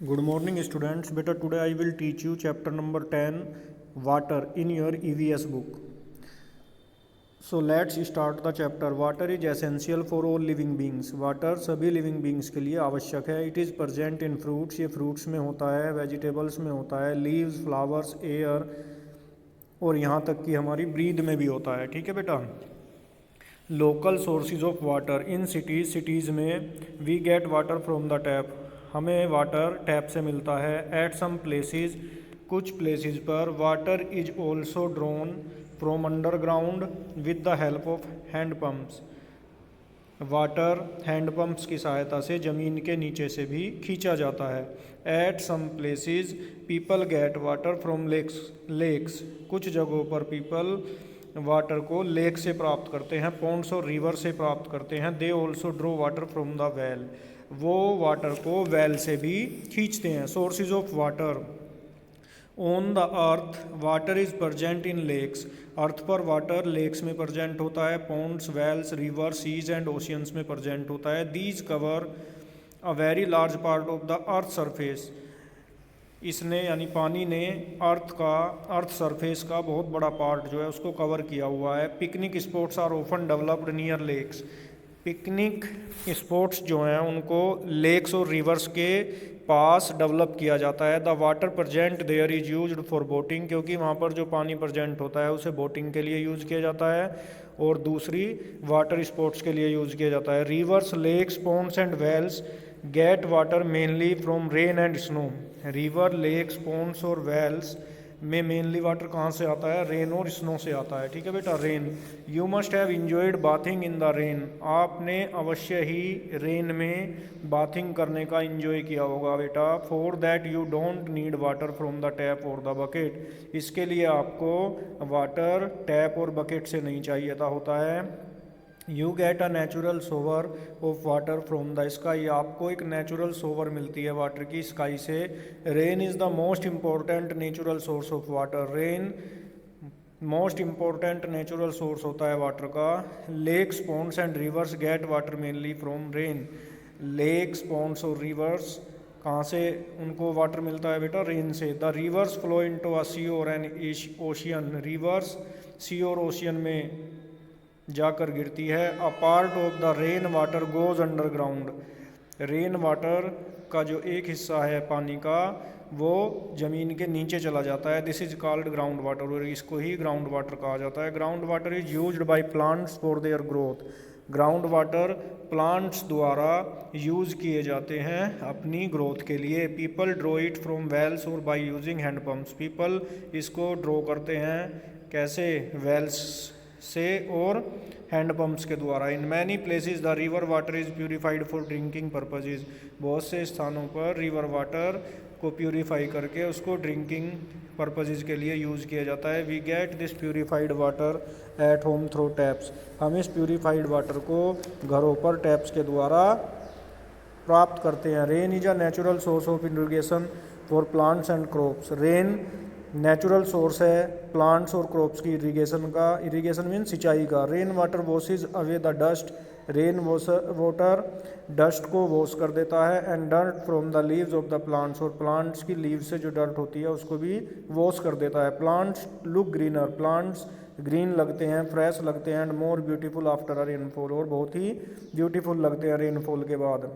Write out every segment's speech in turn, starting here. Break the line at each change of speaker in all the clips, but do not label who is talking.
Good morning students. Beta today I will teach you chapter number 10 water in your EVS book. So let's start the chapter. Water is essential for all living beings. Water सभी living beings के लिए आवश्यक है. It is present in fruits. ये fruits में होता है, vegetables में होता है, leaves, flowers, air और यहाँ तक कि हमारी breathe में भी होता है. ठीक है बेटा. Local sources of water in cities में we get water from the tap. हमें वाटर टैप से मिलता है. एट सम प्लेसेस कुछ प्लेसेस पर water is also drawn from underground with the help of hand pumps. Water hand pumps की सहायता से ज़मीन के नीचे से भी खींचा जाता है. At some places people get water from lakes. कुछ जगहों पर पीपल वाटर को लेक से प्राप्त करते हैं, पॉन्ड्स और रिवर से प्राप्त करते हैं. They also draw water from the well. वो वाटर को वेल से भी खींचते हैं. Sources of water on the earth water is present in lakes. Earth पर वाटर लेक्स में प्रजेंट होता है. Ponds, wells, river, seas and oceans में प्रजेंट होता है. These cover a very large part of the earth surface. इसने यानी पानी ने अर्थ सरफेस का बहुत बड़ा पार्ट जो है उसको कवर किया हुआ है. Picnic spots are often developed near lakes. Picnic spots जो हैं उनको लेक्स और रिवर्स के पास डेवलप किया जाता है. The water present there is used for boating. क्योंकि वहाँ पर जो पानी प्रजेंट होता है उसे बोटिंग के लिए यूज़ किया जाता है और दूसरी वाटर स्पोर्ट्स के लिए यूज़ किया जाता है. Rivers, lakes, ponds and wells get water mainly from rain and snow. River, lakes, ponds और वेल्स में मेनली वाटर कहाँ से आता है? रेन और स्नो से आता है. ठीक है बेटा. Rain. You must have enjoyed bathing in the rain. आपने अवश्य ही रेन में बाथिंग करने का इंजॉय किया होगा बेटा. For that you don't need water from the tap और द बकेट. इसके लिए आपको वाटर टैप और बकेट से नहीं चाहिए था होता है. You get a natural source of water from the sky. आपको एक नेचुरल सोवर मिलती है वाटर की स्काई से. Rain is the most important natural source of water. Rain most important natural source होता है वाटर का. Lakes, ponds and rivers get water mainly from rain. Lakes, ponds और रिवर्स कहाँ से उनको वाटर मिलता है बेटा? रेन से. The rivers flow into a sea or an ocean. Reverse सी और ओशियन में जाकर गिरती है. अ part of the rain water goes underground. Rain water का जो एक हिस्सा है पानी का वो ज़मीन के नीचे चला जाता है. This is called groundwater. और इसको ही ग्राउंड वाटर कहा जाता है. Groundwater is used by plants for their growth. Groundwater plants द्वारा यूज़ किए जाते हैं अपनी ग्रोथ के लिए. People draw it from wells और by using hand pumps. People इसको ड्रो करते हैं कैसे? वेल्स से और हैंड पम्प्स के द्वारा. In many places the river water is purified for drinking purposes. बहुत से स्थानों पर रिवर वाटर को प्यूरिफाई करके उसको ड्रिंकिंग पर्पजेज के लिए यूज़ किया जाता है. We get this purified water at home through taps. हम इस प्यूरिफाइड वाटर को घरों पर टैप्स के द्वारा प्राप्त करते हैं. Rain is a natural source of irrigation for plants and crops. Rain natural source है प्लांट्स और क्रॉप्स की इरिगेशन का. इरिगेशन मीन सिंचाई का. Rain water washes away the dust. Rain water dust को वॉश कर देता है. And dirt from the leaves of the plants. और प्लांट्स की लीव्स से जो डर्ट होती है उसको भी वॉश कर देता है. Plants look greener. Plants green लगते हैं, फ्रेश लगते हैं. And more beautiful after a rainfall. और बहुत ही ब्यूटीफुल लगते हैं रेनफॉल के बाद.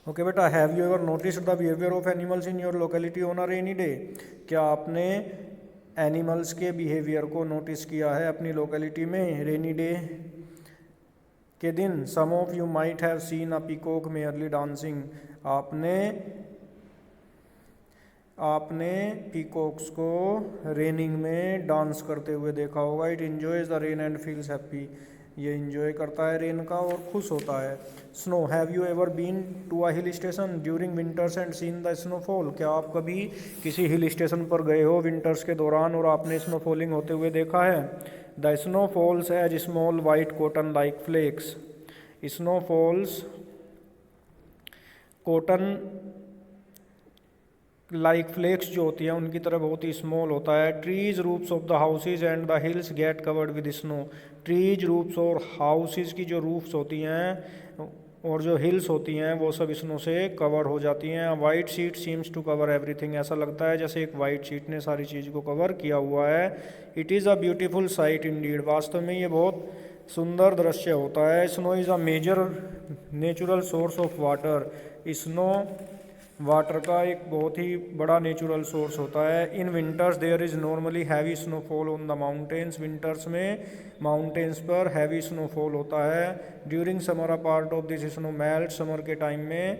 ओके बेटा. Have you ever noticed the behaviour of animals in your locality on a rainy day. क्या आपने एनिमल्स के बिहेवियर को नोटिस किया है अपनी लोकेलिटी में रेनी डे के दिन? Some of you might have seen a peacock merely dancing. आपने पीकॉक्स को रेनिंग में डांस करते हुए देखा होगा. It enjoys the rain and feels happy. ये इंजॉय करता है रेन का और खुश होता है. Snow. Have you ever been to a hill station during winters and seen the snowfall. क्या आप कभी किसी हिल स्टेशन पर गए हो विंटर्स के दौरान और आपने स्नोफॉलिंग होते हुए देखा है? The snow falls as small white cotton like flakes. Snow falls cotton like flakes जो होती है उनकी तरह बहुत ही स्मॉल होता है. Trees, roofs of the houses and the hills get covered with snow. Trees, roofs और हाउसेज की जो रूफ्स होती हैं और जो हिल्स होती हैं वो सब स्नो से कवर हो जाती हैं। White sheet seems to cover everything, ऐसा लगता है जैसे एक वाइट शीट ने सारी चीज़ को कवर किया हुआ है। It is a beautiful sight indeed, वास्तव में ये बहुत सुंदर दृश्य होता है। Snow is a major natural source of water, snow water का एक बहुत ही बड़ा नेचुरल सोर्स होता है। In winters there is normally heavy snowfall on the mountains, winters में माउंटेन्स पर हैवी स्नोफॉल होता है। During summer a part of this snow melt, summer के टाइम में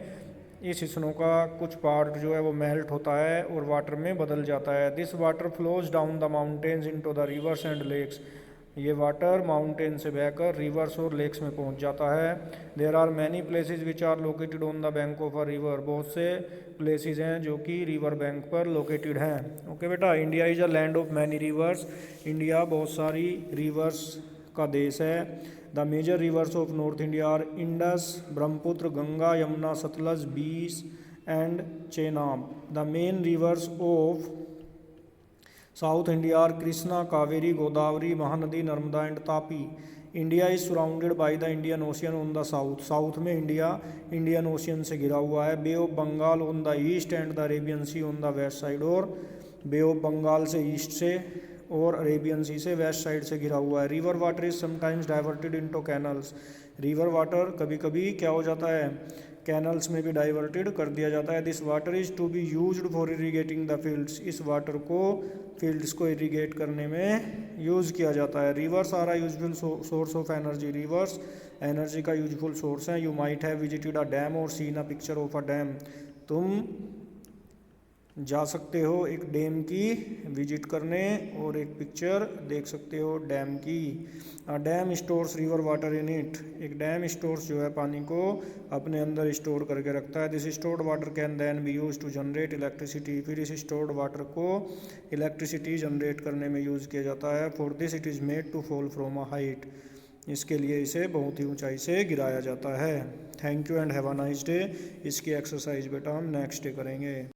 इस स्नो का कुछ पार्ट जो है वो मेल्ट होता है और वाटर में बदल जाता है। This water flows down the mountains into the rivers and lakes, ये वाटर माउंटेन से बहकर रिवर्स और लेक्स में पहुंच जाता है। There are many places which are located on the bank of a river, बहुत से प्लेसेस हैं जो कि रिवर बैंक पर लोकेटेड हैं। ओके बेटा, India is a land of many rivers, India बहुत सारी रिवर्स का देश है। The major reverse of north India are Indus, Brahmaputra, Ganga, Yamuna, Sutlej, Beas and Chenab. The main rivers of south India are Krishna, Kaveri, Godavari, Mahanadi, Narmada and Tapi. India is surrounded by the Indian Ocean on the south, south में India Indian Ocean से घिरा हुआ है। Bay of Bengal on the east and the Arabian Sea on the west side, और Bay of Bengal से east से और Arabian सी से वेस्ट साइड से घिरा हुआ है। River water is sometimes diverted into canals, river water कभी कभी क्या हो जाता है, कैनल्स में भी डाइवर्टेड कर दिया जाता है। This water is to be used for irrigating the fields, इस वाटर को फील्ड्स को इरीगेट करने में यूज़ किया जाता है। Rivers are a useful source of energy, rivers energy का यूजफुल सोर्स है। You might have visited a dam और seen a picture of a dam, तुम जा सकते हो एक डैम की विजिट करने और एक पिक्चर देख सकते हो डैम की। Dam stores river water in it, एक डैम स्टोर्स जो है पानी को अपने अंदर स्टोर करके रखता है। This stored water can then be use to generate electricity, फिर इस स्टोर्ड वाटर को इलेक्ट्रिसिटी जनरेट करने में यूज़ किया जाता है। For this it is made to fall from a height, इसके लिए इसे बहुत ही ऊंचाई से गिराया जाता है। Thank you and have a nice day. इसकी एक्सरसाइज बेटा हम नेक्स्ट डे करेंगे।